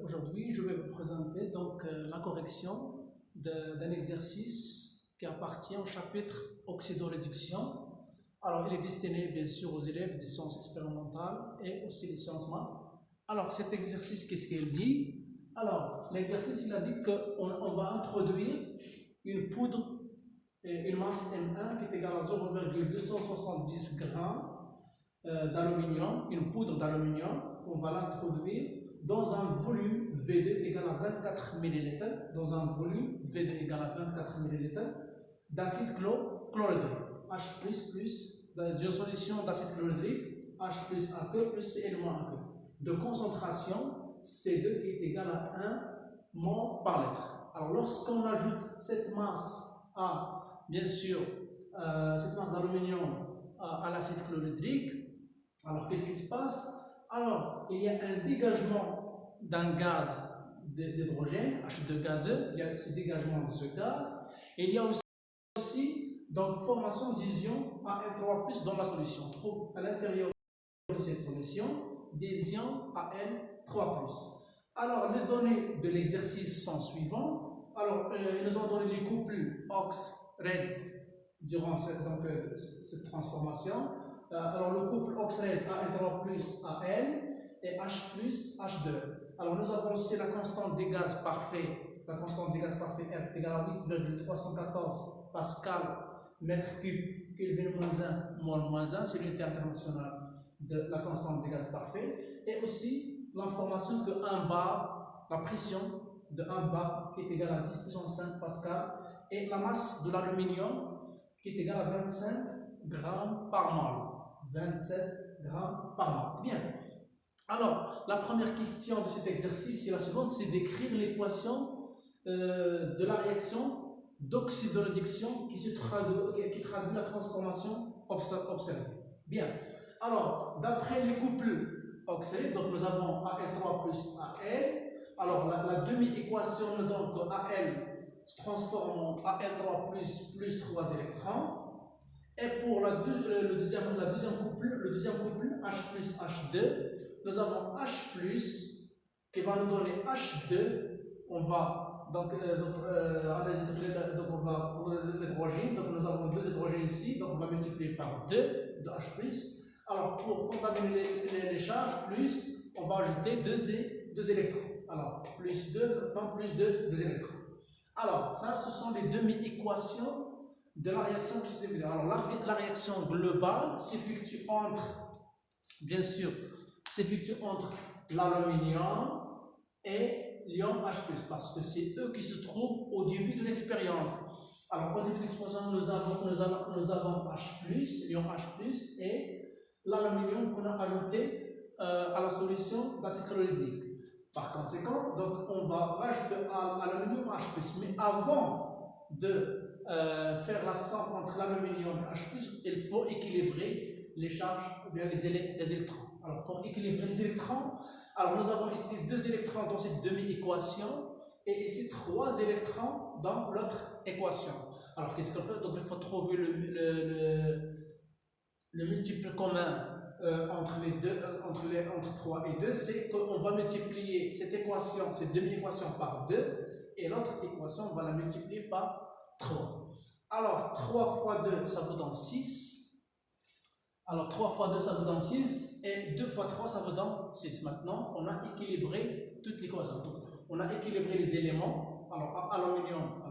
Aujourd'hui, je vais vous présenter la correction d'un exercice qui appartient au chapitre oxydoréduction. Alors, il est destiné bien sûr aux élèves des sciences expérimentales et aussi des sciences maths. Alors, cet exercice, qu'est-ce qu'il dit? Alors, l'exercice, il a dit qu'on va introduire une poudre, une masse M1 qui est égale à 0,270 grammes d'aluminium, une poudre d'aluminium. On va l'introduire dans un volume V2 égal à 24 ml, dans un volume V2 égal à 24 ml d'acide chlorhydrique, H+, d'une solution d'acide chlorhydrique, H plus aqueux plus Cl moins aqueux, de concentration C2 qui est égale à 1 mol par litre. Alors lorsqu'on ajoute cette masse à, bien sûr, cette masse d'aluminium à l'acide chlorhydrique, alors qu'est-ce qui se passe? Alors, il y a un dégagement d'un gaz d'hydrogène, H2 gazeux, il y a ce dégagement de ce gaz, et il y a aussi donc, formation d'ions Al3+ dans la solution. On trouve à l'intérieur de cette solution des ions Al3+. Alors, les données de l'exercice sont suivantes. Alors, ils nous ont donné les couples OX-RED durant cette transformation. Alors, le couple OX-RED Al3+ Al et H+, H2. Alors, nous avons aussi la constante des gaz parfaits. La constante des gaz parfaits est égale à 8,314 pascal mètre cube Kelvin moins 1 mol moins 1, c'est l'unité internationale de la constante des gaz parfaits. Et aussi l'information que 1 bar, la pression de 1 bar qui est égale à 10 puissance 5 pascal, et la masse de l'aluminium qui est égale à 25 grammes par mol. 27 grammes par mol. Bien. Alors, la première question de cet exercice, c'est la suivante, c'est d'écrire l'équation de la réaction d'oxydoréduction qui traduit la transformation observée. Bien. Alors, d'après les couples oxydés, donc nous avons Al3+ Al. Alors, la demi-équation nous donne que Al se transforme en Al3+ plus 3 électrons. Et pour le deuxième couple, H+, H2, nous avons H+, qui va nous donner H2. On va donc on va pour l'hydrogène, donc nous avons 2 hydrogènes ici, donc on va multiplier par 2 de H+. Alors pour contaminer les charges, plus, on va ajouter 2 électrons. Alors plus 2, donc plus 2 électrons. Alors ça, ce sont les demi-équations de la réaction qui se définit. Alors la réaction globale s'effectue bien sûr, entre l'aluminium et l'ion H+, parce que c'est eux qui se trouvent au début de l'expérience. Alors au début de l'expérience, nous avons H+, l'ion H+, et l'aluminium qu'on a ajouté à la solution d'acide chlorhydrique. Par conséquent, donc on va rajouter à l'aluminium H+, mais avant de faire la somme entre l'aluminium et H+, il faut équilibrer les charges ou bien les électrons. Alors pour équilibrer les électrons, alors nous avons ici 2 électrons dans cette demi-équation et ici 3 électrons dans l'autre équation. Alors qu'est-ce qu'on fait? Donc il faut trouver le multiple commun entre 3 et 2, c'est qu'on va multiplier cette équation, cette demi-équation par 2 et l'autre équation on va la multiplier par 3. Alors 3 fois 2 ça vous donne 6. Alors 3 fois 2 ça vous donne 6 et 2 fois 3 ça vous donne 6. Maintenant on a équilibré toutes les équations. Donc on a équilibré les éléments. Alors aluminium.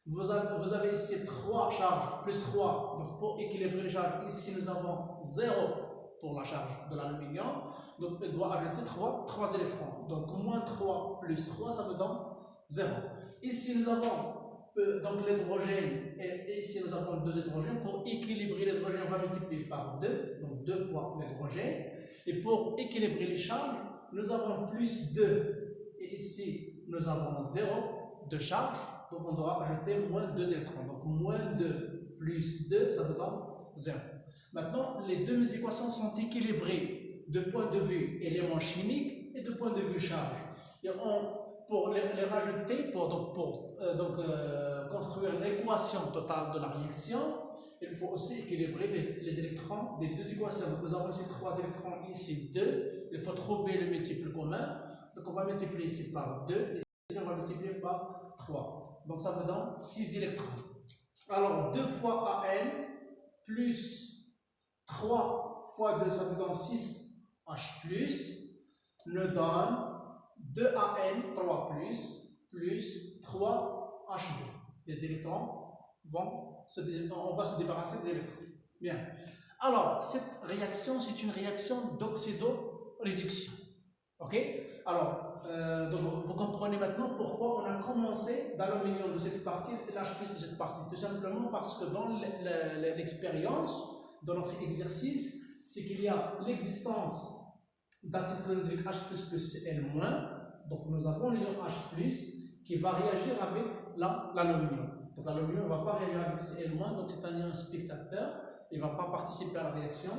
Vous avez ici 3 charges plus 3. Donc pour équilibrer les charges, ici nous avons 0 pour la charge de l'aluminium. Donc il doit ajouter 3 électrons. Donc moins 3 plus 3 ça vous donne 0. Ici nous avons donc l'hydrogène et ici nous avons 2 hydrogènes. Pour équilibrer l'hydrogène, on va multiplier par 2, donc 2 fois l'hydrogène. Et pour équilibrer les charges, nous avons plus 2 et ici nous avons 0 de charge. Donc on doit ajouter moins 2 électrons. Donc moins 2 plus 2, ça vous donne 0. Maintenant, les deux équations sont équilibrées de point de vue élément chimique et de point de vue charge. Et pour les rajouter, pour construire l'équation totale de la réaction, il faut aussi équilibrer les électrons des 2 équations. Donc nous avons ici 3 électrons, ici 2, il faut trouver le multiple commun. Donc on va multiplier ici par 2 et ici on va multiplier par 3. Donc ça me donne 6 électrons. Alors 2 fois AN plus 3 fois 2, ça me donne 6 H+, nous donne 2 AN, 3 plus 3 H2. Les électrons on va se débarrasser des électrons. Bien. Alors, cette réaction, c'est une réaction d'oxydoréduction. Ok? Alors, donc vous comprenez maintenant pourquoi on a commencé d'aluminium de cette partie et l'H+ de cette partie. Tout simplement parce que dans l'expérience, dans notre exercice, c'est qu'il y a l'existence d'acide chlorhydrique H++ plus Cl-. Donc nous avons l'ion H+, qui va réagir avec l'aluminium. Donc l'aluminium ne va pas réagir avec Cl-, donc c'est un ion spectateur, il ne va pas participer à la réaction.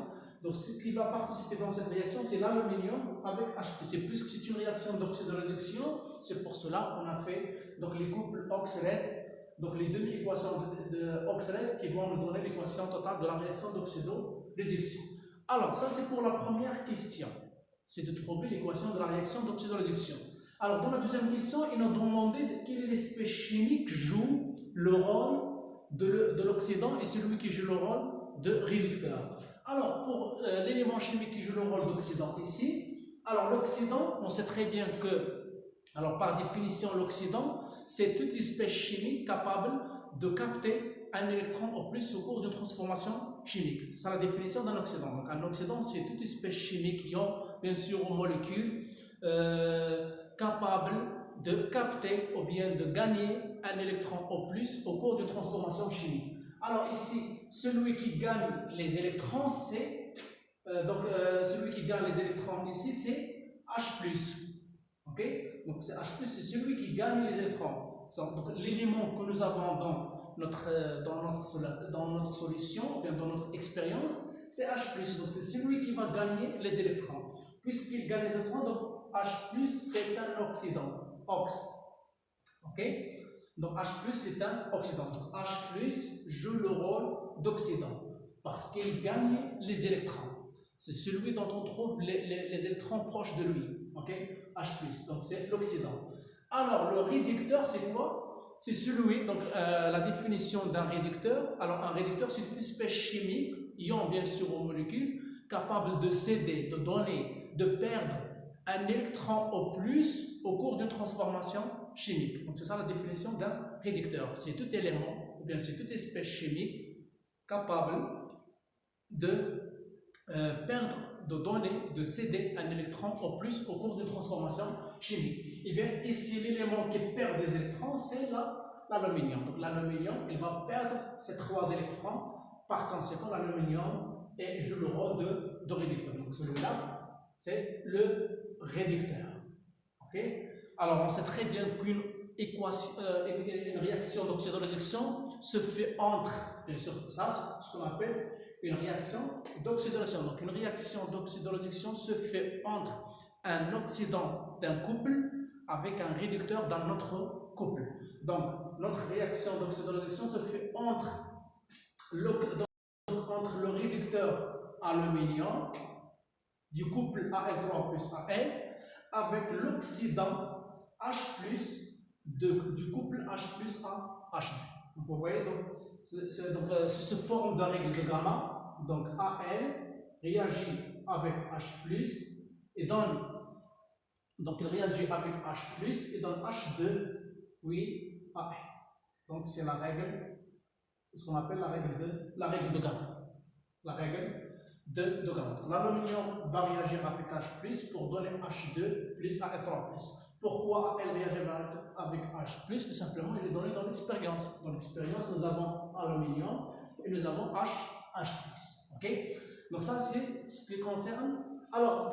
Donc ce qui va participer dans cette réaction, c'est l'aluminium avec H+. C'est plus que c'est une réaction d'oxydoréduction, c'est pour cela qu'on a fait donc, les couples OX-RED, donc les demi-équations de OX-RED qui vont nous donner l'équation totale de la réaction d'oxydoréduction. Alors ça c'est pour la première question, c'est de trouver l'équation de la réaction d'oxydoréduction. Alors dans la deuxième question, ils nous demandé quelle espèce chimique joue le rôle de l'oxydant et celui qui joue le rôle de réducteur. Alors pour l'élément chimique qui joue le rôle d'oxydant ici, alors l'oxydant, on sait très bien que, alors par définition l'oxydant, c'est toute espèce chimique capable de capter un électron au plus au cours d'une transformation chimique. C'est ça la définition d'un oxydant. Donc un oxydant, c'est toute espèce chimique qui ont bien sûr aux molécules capables de capter ou bien de gagner un électron au plus au cours d'une transformation chimique. Alors ici, celui qui gagne les électrons, c'est celui qui gagne les électrons ici, c'est H+. Ok? Donc c'est H+, c'est celui qui gagne les électrons. Donc l'élément que nous avons dans notre solution, bien dans notre expérience, c'est H+. Donc c'est celui qui va gagner les électrons. Puisqu'il gagne les électrons, donc H+, c'est un oxydant. Ox. Ok? Donc H+, c'est un oxydant. Donc H+, joue le rôle d'oxydant parce qu'il gagne les électrons. C'est celui dont on trouve les électrons proches de lui. Ok? H+, donc c'est l'oxydant. Alors le réducteur, c'est quoi? C'est celui, donc la définition d'un réducteur. Alors un réducteur, c'est une espèce chimique, ion bien sûr aux molécules, capable de céder, de donner, de perdre un électron au plus au cours d'une transformation chimique. Donc c'est ça la définition d'un réducteur. C'est tout élément, ou bien c'est toute espèce chimique capable de perdre, de donner, de céder un électron au plus au cours d'une transformation chimique. Et bien ici l'élément qui perd des électrons, c'est l'aluminium. Donc l'aluminium, il va perdre ces 3 électrons. Par conséquent, l'aluminium joue le rôle de réducteur. Donc celui-là, c'est le réducteur. Ok? Alors on sait très bien qu'une une réaction d'oxydoréduction se fait entre, bien sûr, ça c'est ce qu'on appelle une réaction d'oxydoréduction. Donc une réaction d'oxydoréduction se fait entre un oxydant d'un couple avec un réducteur d'un autre couple. Donc notre réaction d'oxydoréduction se fait entre le réducteur aluminium du couple Al3 plus Al avec l'oxydant H+ du couple H+ à H2. Donc vous voyez, c'est sous forme de règle de gamma. Donc Al réagit avec H+ et donne, donc il réagit avec H+ et donne H2 oui Al. Donc c'est la règle, ce qu'on appelle la règle de gamma. La règle de gamma. L'aluminium va réagir avec H+ pour donner H2 plus Al3+. Pourquoi Al réagit avec H+? Tout simplement, il est donné dans l'expérience. Dans l'expérience, nous avons aluminium et nous avons H+. Ok? Donc ça, c'est ce qui concerne. Alors,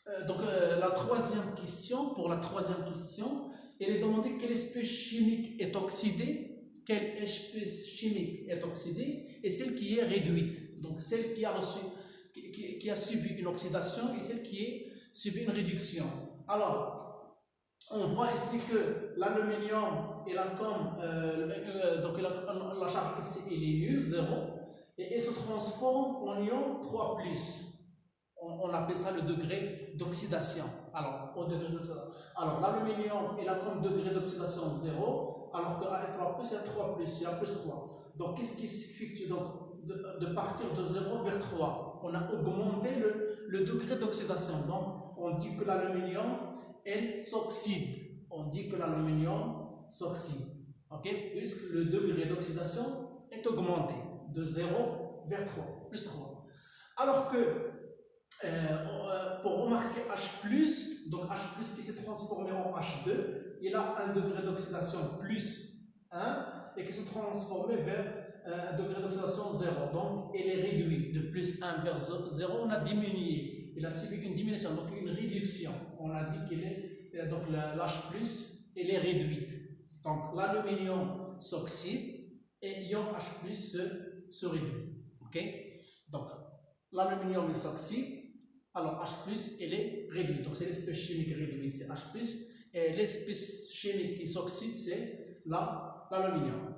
la troisième question, pour la troisième question, il est demandé quelle espèce chimique est oxydée, quelle espèce chimique est oxydée et celle qui est réduite. Donc celle qui a subi une oxydation et celle qui a subi une réduction. Alors, on voit ici que l'aluminium et l'atome, donc la charge ici elle est nulle, 0, et elle se transforme en ion 3+. on appelle ça le degré d'oxydation. Alors, au degré d'oxydation. Alors, l'aluminium, il a comme degré d'oxydation 0, alors que Al3+, il y a 3+, il y a plus 3. Donc, qu'est-ce qui s'effectue donc de partir de 0 vers 3? On a augmenté le degré d'oxydation. Donc, on dit que l'aluminium, elle s'oxyde. On dit que l'aluminium s'oxyde. Ok? Puisque le degré d'oxydation est augmenté de 0 vers 3, plus 3. Alors que pour remarquer H+, donc H+, qui s'est transformé en H2, il a un degré d'oxydation plus 1 et qui s'est transformé vers un degré d'oxydation 0. Donc, il est réduit de plus 1 vers 0, on a diminué. Il a subi une diminution, donc une réduction. On a dit qu'il est, donc l'H+, il est réduite. Donc, l'aluminium s'oxyde et l'ion H+, se réduit. Ok? Donc, l'aluminium il s'oxyde. Alors, H+, elle est réduite. Donc, c'est l'espèce chimique réduite, c'est H+. Et l'espèce chimique qui s'oxyde, c'est l'aluminium.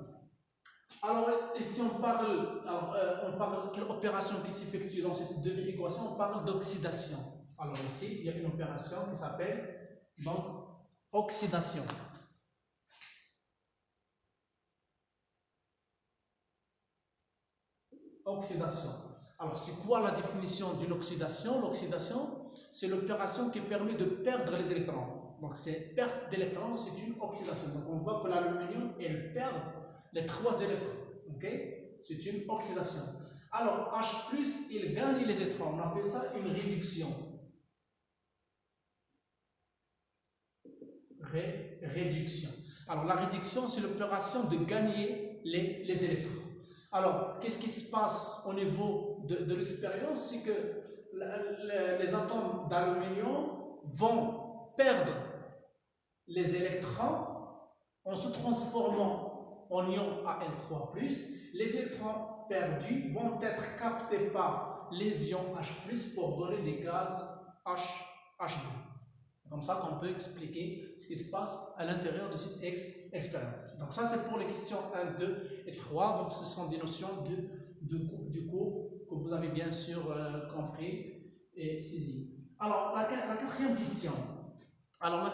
Alors, ici, on parle quelle opération qui s'effectue dans cette demi-équation? On parle d'oxydation. Alors, ici, il y a une opération qui s'appelle donc oxydation. Oxydation. Alors, c'est quoi la définition d'une oxydation? L'oxydation, c'est l'opération qui permet de perdre les électrons. Donc, c'est perte d'électrons, c'est une oxydation. Donc, on voit que l'aluminium, elle perd les 3 électrons. Ok? C'est une oxydation. Alors, H+, il gagne les électrons. On appelle ça une réduction. Réduction. Alors, la réduction, c'est l'opération de gagner les électrons. Alors, qu'est-ce qui se passe au niveau de l'expérience? C'est que les atomes d'aluminium vont perdre les électrons en se transformant en ion Al3+. Les électrons perdus vont être captés par les ions H+, pour donner des gaz H2. Comme ça qu'on peut expliquer ce qui se passe à l'intérieur de cette expérience. Donc ça c'est pour les questions 1, 2 et 3. Donc ce sont des notions du cours que vous avez bien sûr compris et saisi. Alors la quatrième question. Alors